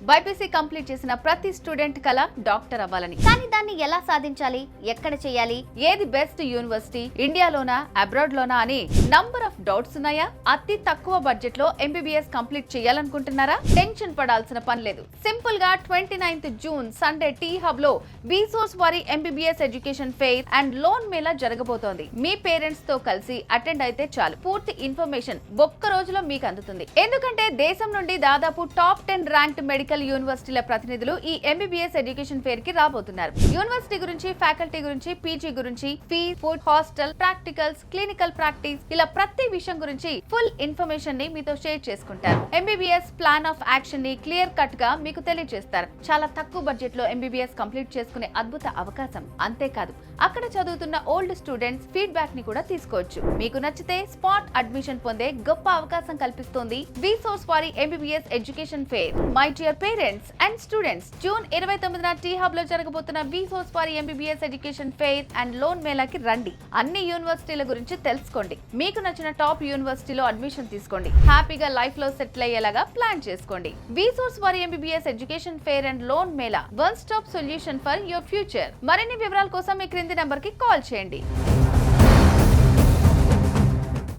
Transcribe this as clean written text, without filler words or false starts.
BiPC complete చేసిన ప్రతి student కల డాక్టర్ అవ్వాలని. కానీ దాన్ని ఎలా సాధించాలి, ఎక్కడ చేయాలి, ఏది బెస్ట్ యూనివర్సిటీ, ఇండియాలోనా అబ్రాడ్ లోనా అని నంబర్ ఆఫ్ డౌట్స్ ఉన్నాయా? అతి తక్కువ బడ్జెట్ లో ఎంబీబీఎస్ కంప్లీట్ చేయాలనుకుంటున్నారా? టెన్షన్ పడాల్సిన పని లేదు. సింపుల్ గా 29th June Sunday tea Hub లో విసోర్స్ వారి MBBS education fair and loan Mela జరగబోతోంది. మీ పేరెంట్స్ తో కలిసి అటెండ్ అయితే చాలు, పూర్తి ఇన్ఫర్మేషన్ ఒక్క రోజులో మీకు అందుతుంది. ఎందుకంటే దేశం నుండి దాదాపు టాప్ 10 ర్యాంక్డ్ మెడికల్ యూనివర్సిటీల ప్రతినిధులు ఈ ఎంబీబీఎస్ ఎడ్యుకేషన్ ఫెయిర్ కి రాబోతున్నారు. యూనివర్సిటీ గురించి, ఫ్యాకల్టీ గురించి, పీజీ గురించి, fees, food, hostel, practicals, clinical practice ఇలా ప్రతి విషయం గురించి ఫుల్ ఇన్ఫర్మేషన్ ని మీతో షేర్ చేసుకుంటారు. ఎంబీబీఎస్ ప్లాన్ ఆఫ్ యాక్షన్ ని క్లియర్ కట్ గా మీకు తెలియజేస్తారు. చాలా తక్కువ బడ్జెట్ లో ఎంబీబీఎస్ కంప్లీట్ చేసుకునే అద్భుత అవకాశం. అంతేకాదు అక్కడ చదువుతున్న ఓల్డ్ స్టూడెంట్స్ ఫీడ్బ్యాక్ ని కూడా తీసుకోవచ్చు. మీకు నచ్చితే స్పాట్ అడ్మిషన్ పొందే గొప్ప అవకాశం కల్పిస్తోంది విసోర్స్ వారి MBBS education fair. My dear parents and students, June 29న టీ హబ్ లో జరగబోతున్న విసోర్స్ వారి MBBS education fair and loan మేళాకి రండి. అన్ని యూనివర్సిటీల గురించి తెలుసుకోండి. మీకు నచ్చిన టాప్ యూనివర్సిటీలో అడ్మిషన్ తీసుకోండి. హ్యాపీగా లైఫ్ లో సెటిల్ అయ్యేలాగా ప్లాన్ చేసుకోండి. విసోర్స్ వారి MBBS education fair and loan Mela, one stop solution for your future. మరిన్ని వివరాల కోసం మీ క్రింది నంబర్ కి కాల్ చేయండి.